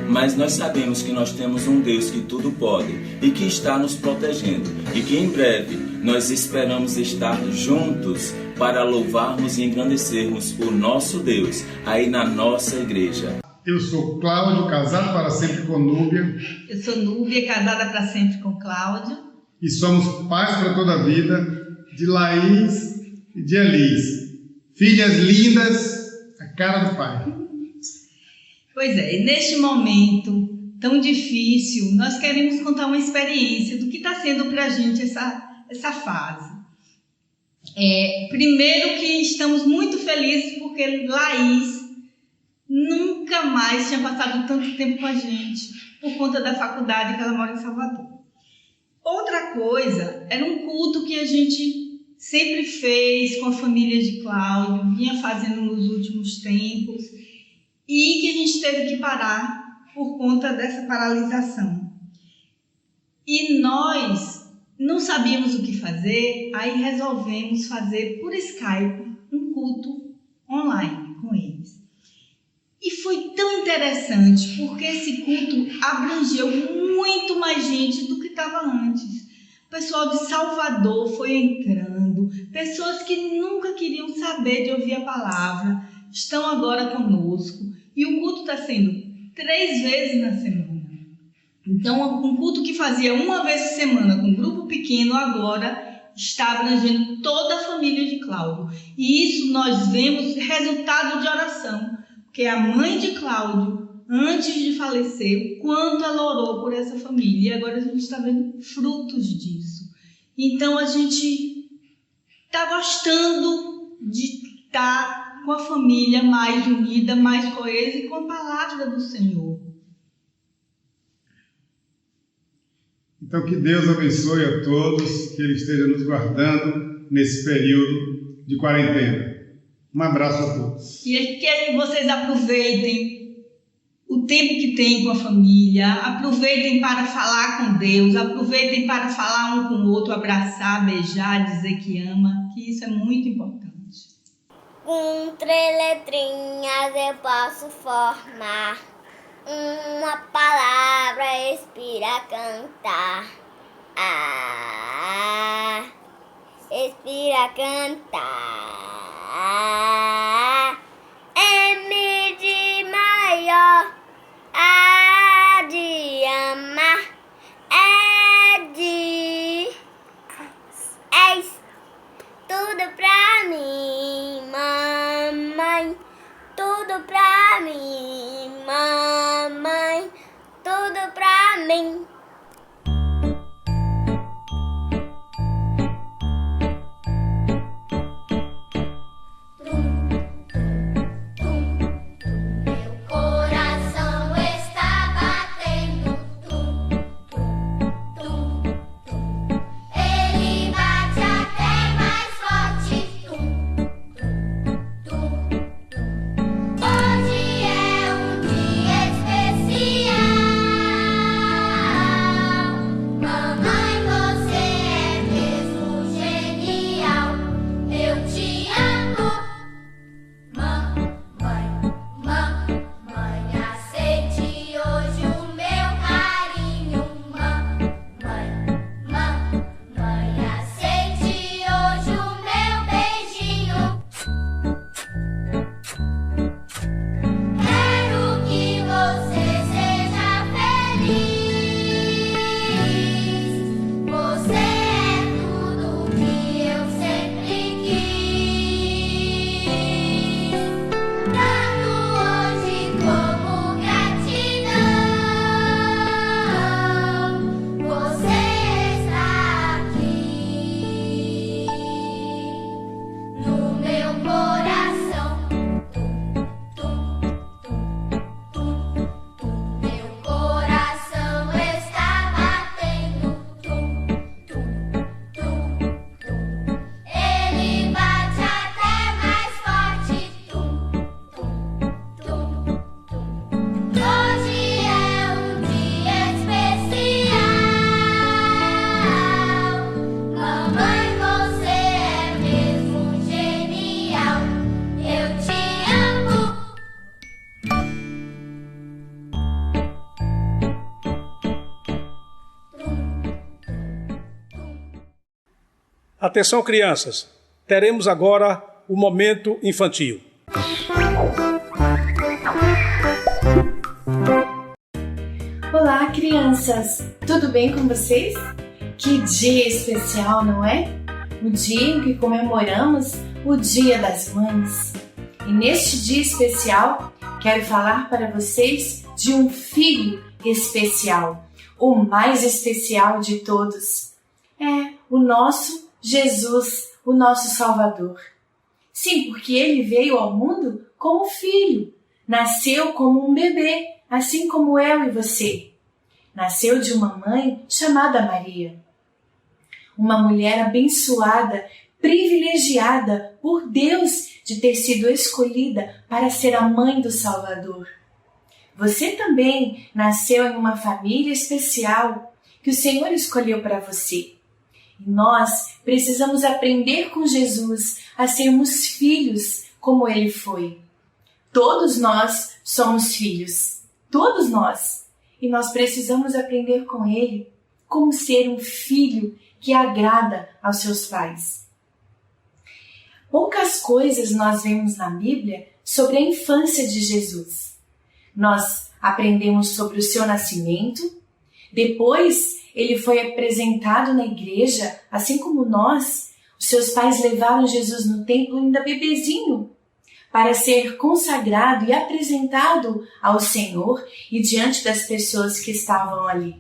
G: mas nós sabemos que nós temos um Deus que tudo pode e que está nos protegendo, e que em breve nós esperamos estar juntos para louvarmos e engrandecermos o nosso Deus aí na nossa igreja.
I: Eu sou Cláudio, casado para sempre com Núbia.
J: Eu sou Núbia, casada para sempre com Cláudio.
I: E somos pais para toda a vida de Laís e de Elis, filhas lindas, a cara do pai.
J: Pois é, e neste momento tão difícil, nós queremos contar uma experiência do que está sendo para a gente essa fase. Primeiro que estamos muito felizes porque Laís nunca mais tinha passado tanto tempo com a gente, por conta da faculdade que ela mora em Salvador. Outra coisa, era um culto que a gente sempre fez com a família de Cláudio, vinha fazendo nos últimos tempos, e que a gente teve que parar por conta dessa paralisação. E nós não sabíamos o que fazer, aí resolvemos fazer por Skype um culto online com eles. E foi tão interessante, porque esse culto abrangeu muito mais gente do que estava antes. O pessoal de Salvador foi entrando, pessoas que nunca queriam saber de ouvir a palavra, estão agora conosco. E o culto está sendo 3 vezes na semana. Então, um culto que fazia uma vez por semana com um grupo pequeno, agora está abrangendo toda a família de Cláudio. E isso nós vemos resultado de oração. Porque a mãe de Cláudio, antes de falecer, o quanto ela orou por essa família. E agora a gente está vendo frutos disso. Então a gente está gostando de estar com a família mais unida, mais coesa e com a palavra do Senhor.
I: Então que Deus abençoe a todos, que Ele esteja nos guardando nesse período de quarentena. Um abraço a todos.
J: E que vocês aproveitem o tempo que tem com a família, aproveitem para falar com Deus, aproveitem para falar um com o outro, abraçar, beijar, dizer que ama, que isso é muito importante.
K: Com 3 letrinhas eu posso formar uma palavra, expira, cantar. Expira, cantar. M de maior, A de amar, És tudo pra mim, mamãe. Tudo pra mim, mamãe. Tudo pra mim.
A: Atenção, crianças, teremos agora o momento infantil.
L: Olá, crianças! Tudo bem com vocês? Que dia especial, não é? O dia em que comemoramos o Dia das Mães. E neste dia especial, quero falar para vocês de um filho especial, o mais especial de todos. É o nosso Jesus, o nosso Salvador. Sim, porque ele veio ao mundo como filho, nasceu como um bebê, assim como eu e você. Nasceu de uma mãe chamada Maria. Uma mulher abençoada, privilegiada por Deus de ter sido escolhida para ser a mãe do Salvador. Você também nasceu em uma família especial que o Senhor escolheu para você. E nós precisamos aprender com Jesus a sermos filhos como Ele foi. Todos nós somos filhos, todos nós. E nós precisamos aprender com Ele como ser um filho que agrada aos seus pais. Poucas coisas nós vemos na Bíblia sobre a infância de Jesus. Nós aprendemos sobre o seu nascimento, depois ele foi apresentado na igreja, assim como nós. Os seus pais levaram Jesus no templo ainda bebezinho, para ser consagrado e apresentado ao Senhor e diante das pessoas que estavam ali.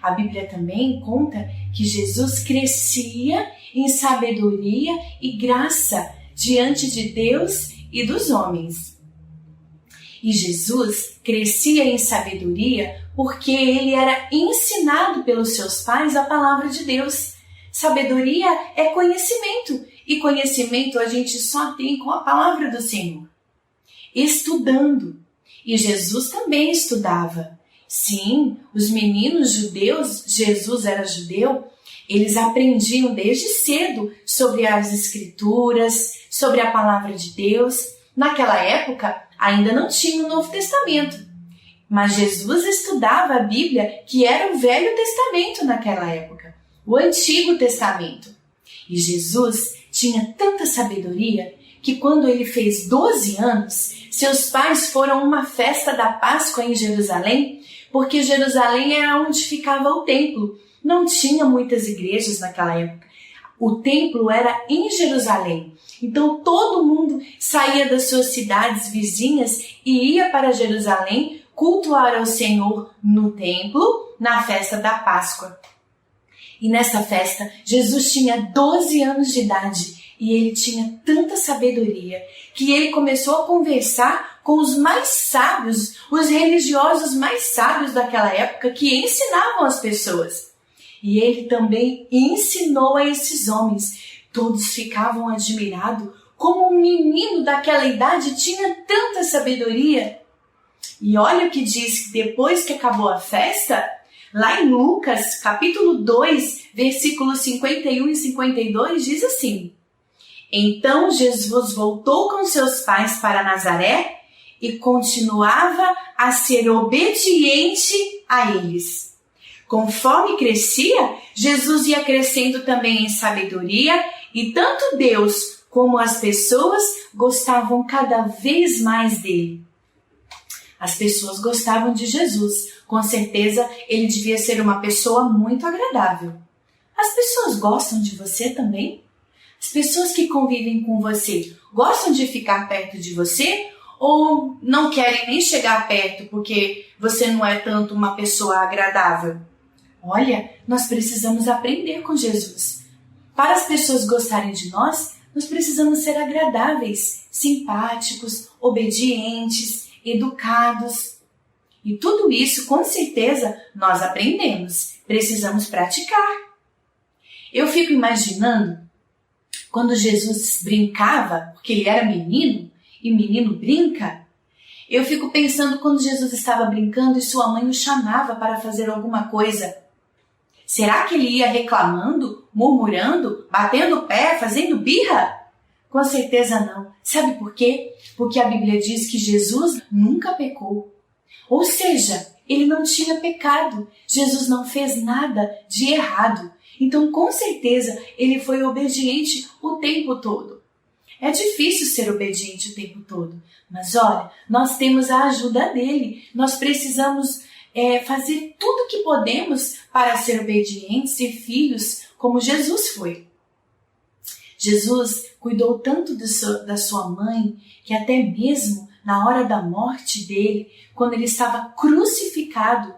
L: A Bíblia também conta que Jesus crescia em sabedoria e graça diante de Deus e dos homens. E Jesus crescia em sabedoria porque ele era ensinado pelos seus pais a palavra de Deus. Sabedoria é conhecimento, e conhecimento a gente só tem com a palavra do Senhor. Estudando. E Jesus também estudava. Sim, os meninos judeus, Jesus era judeu, eles aprendiam desde cedo sobre as Escrituras, sobre a palavra de Deus. Naquela época, ainda não tinha o Novo Testamento. Mas Jesus estudava a Bíblia, que era o Velho Testamento naquela época, o Antigo Testamento. E Jesus tinha tanta sabedoria que quando ele fez 12 anos, seus pais foram a uma festa da Páscoa em Jerusalém, porque Jerusalém era onde ficava o templo. Não tinha muitas igrejas naquela época. O templo era em Jerusalém. Então todo mundo saía das suas cidades vizinhas e ia para Jerusalém cultuar ao Senhor no templo, na festa da Páscoa. E nessa festa, Jesus tinha 12 anos de idade e ele tinha tanta sabedoria que ele começou a conversar com os mais sábios, os religiosos mais sábios daquela época que ensinavam as pessoas. E ele também ensinou a esses homens. Todos ficavam admirados como um menino daquela idade tinha tanta sabedoria. E olha o que diz que depois que acabou a festa, lá em Lucas, capítulo 2, versículos 51 e 52, diz assim: Então Jesus voltou com seus pais para Nazaré e continuava a ser obediente a eles. Conforme crescia, Jesus ia crescendo também em sabedoria e tanto Deus como as pessoas gostavam cada vez mais dele. As pessoas gostavam de Jesus. Com certeza, ele devia ser uma pessoa muito agradável. As pessoas gostam de você também? As pessoas que convivem com você gostam de ficar perto de você ou não querem nem chegar perto porque você não é tanto uma pessoa agradável? Olha, nós precisamos aprender com Jesus. Para as pessoas gostarem de nós, nós precisamos ser agradáveis, simpáticos, obedientes, educados. E tudo isso, com certeza, nós aprendemos. Precisamos praticar. Eu fico imaginando quando Jesus brincava, porque ele era menino, e menino brinca. Eu fico pensando quando Jesus estava brincando e sua mãe o chamava para fazer alguma coisa. Será que ele ia reclamando, murmurando, batendo o pé, fazendo birra? Com certeza não. Sabe por quê? Porque a Bíblia diz que Jesus nunca pecou. Ou seja, ele não tinha pecado. Jesus não fez nada de errado. Então, com certeza, ele foi obediente o tempo todo. É difícil ser obediente o tempo todo, mas olha, nós temos a ajuda dele. Nós precisamos fazer tudo o que podemos para ser obedientes e filhos como Jesus foi. Jesus cuidou tanto da sua mãe que até mesmo na hora da morte dele, quando ele estava crucificado,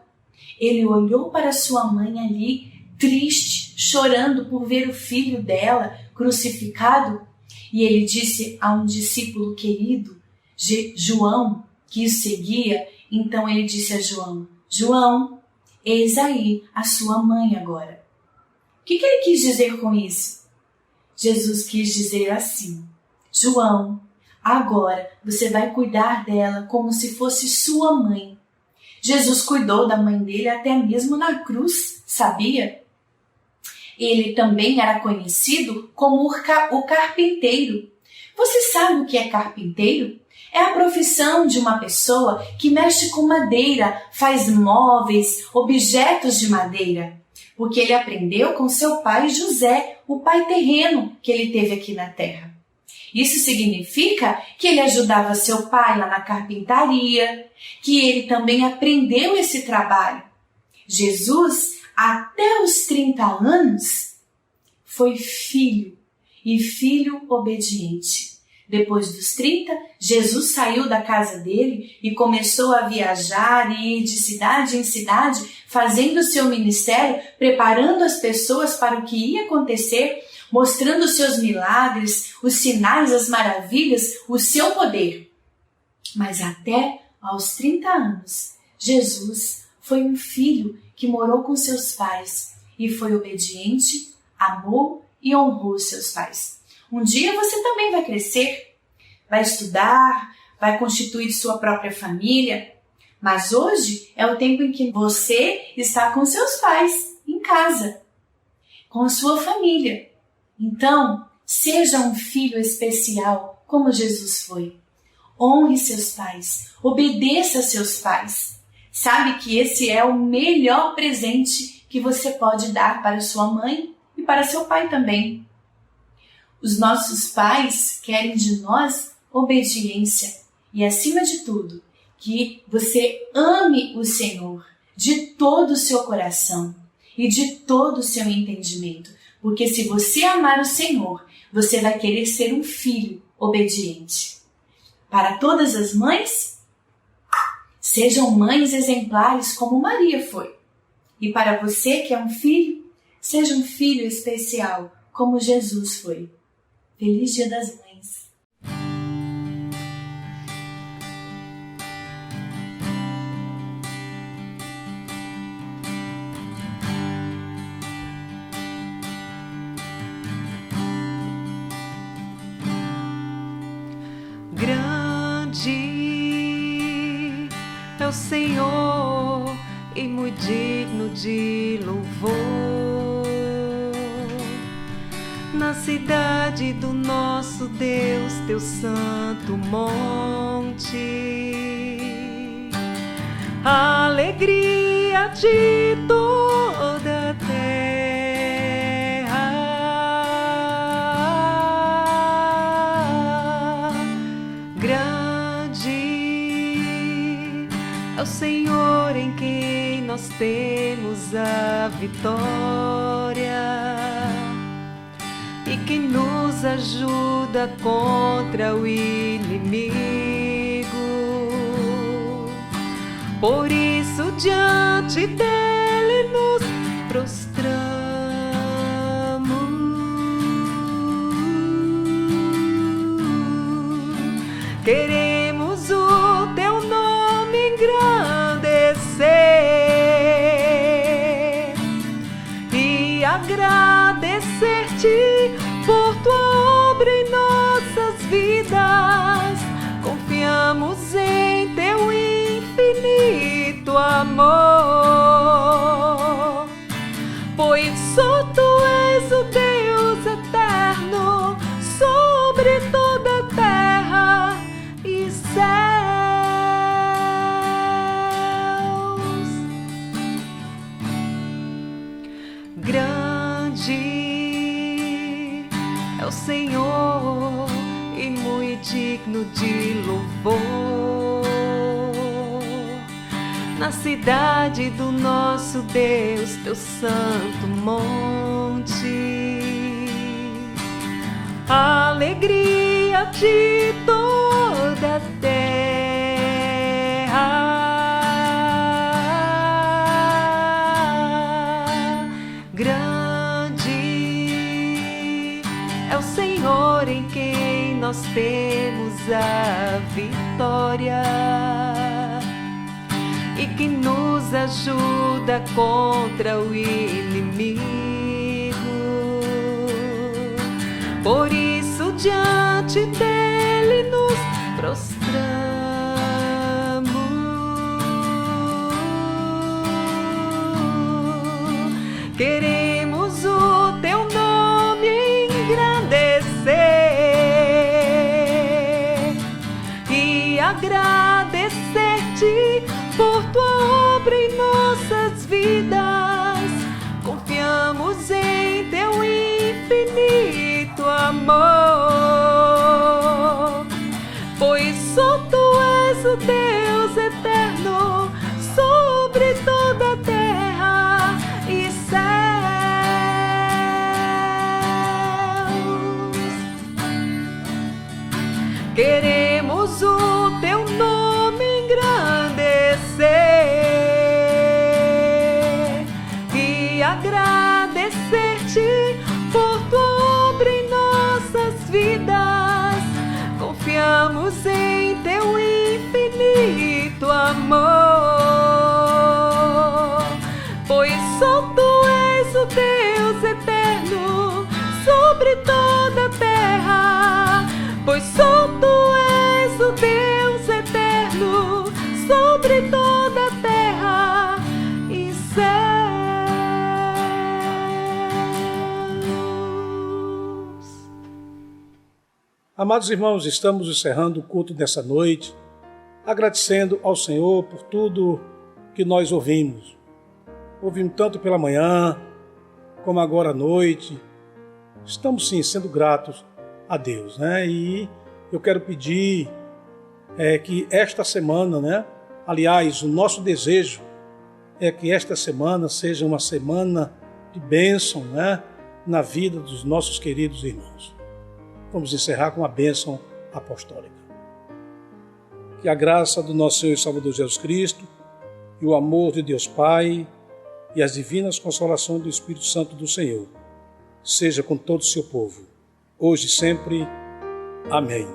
L: ele olhou para sua mãe ali, triste, chorando por ver o filho dela crucificado, e ele disse a um discípulo querido, João, que o seguia, então ele disse a João, João, eis aí a sua mãe agora. O que ele quis dizer com isso? Jesus quis dizer assim, João, agora você vai cuidar dela como se fosse sua mãe. Jesus cuidou da mãe dele até mesmo na cruz, sabia? Ele também era conhecido como o carpinteiro. Você sabe o que é carpinteiro? É a profissão de uma pessoa que mexe com madeira, faz móveis, objetos de madeira. Porque ele aprendeu com seu pai José, o pai terreno que ele teve aqui na terra. Isso significa que ele ajudava seu pai lá na carpintaria, que ele também aprendeu esse trabalho. Jesus, até os 30 anos, foi filho e filho obediente. Depois dos 30, Jesus saiu da casa dele e começou a viajar e ir de cidade em cidade, fazendo o seu ministério, preparando as pessoas para o que ia acontecer, mostrando os seus milagres, os sinais, as maravilhas, o seu poder. Mas até aos 30 anos, Jesus foi um filho que morou com seus pais e foi obediente, amou e honrou seus pais. Um dia você também vai crescer, vai estudar, vai constituir sua própria família, mas hoje é o tempo em que você está com seus pais, em casa, com a sua família. Então, seja um filho especial como Jesus foi. Honre seus pais, obedeça a seus pais. Sabe que esse é o melhor presente que você pode dar para sua mãe e para seu pai também. Os nossos pais querem de nós obediência e, acima de tudo, que você ame o Senhor de todo o seu coração e de todo o seu entendimento. Porque se você amar o Senhor, você vai querer ser um filho obediente. Para todas as mães, sejam mães exemplares como Maria foi. E para você que é um filho, seja um filho especial como Jesus foi. Feliz Dia das Mães!
C: Grande é o Senhor e muito digno de louvor. Na cidade do nosso Deus, teu santo monte, a alegria de toda a terra. Grande é o Senhor em quem nós temos a vitória e que nos ajuda contra o inimigo. Por isso diante dele nos prostramos. Queremos o teu nome engrandecer e agradecer-te por tua obra em nossas vidas. Confiamos em teu infinito amor, pois só tu és o Deus eterno sobre toda a terra e céus. Grande digno de louvor. Na cidade do nosso Deus, teu santo monte, a alegria de toda a terra. Grande é o Senhor em quem nós temos a vitória e que nos ajuda contra o inimigo. Por isso diante dele nos prostramos. Queremos o teu nome engrandecer e agradecer-te por tua obra em nossas vidas. Confiamos em teu infinito amor, pois só tu és o Deus eterno sobre toda a terra e céus. Queremos o teu nome engrandecer e agradecer-te por tua obra em nossas vidas. Confiamos em teu infinito amor, pois só tu és o Deus eterno sobre toda a terra. Pois só tu és o Deus eterno sobre toda a terra e céus.
A: Amados irmãos, estamos encerrando o culto dessa noite, agradecendo ao Senhor por tudo que nós ouvimos. Ouvimos tanto pela manhã, como agora à noite. Estamos sim sendo gratos a Deus, né? E eu quero pedir que esta semana, né? Aliás, o nosso desejo é que esta semana seja uma semana de bênção, né? Na vida dos nossos queridos irmãos. Vamos encerrar com a bênção apostólica. Que a graça do nosso Senhor e Salvador Jesus Cristo e o amor de Deus Pai e as divinas consolações do Espírito Santo do Senhor seja com todo o seu povo, hoje e sempre. Amém.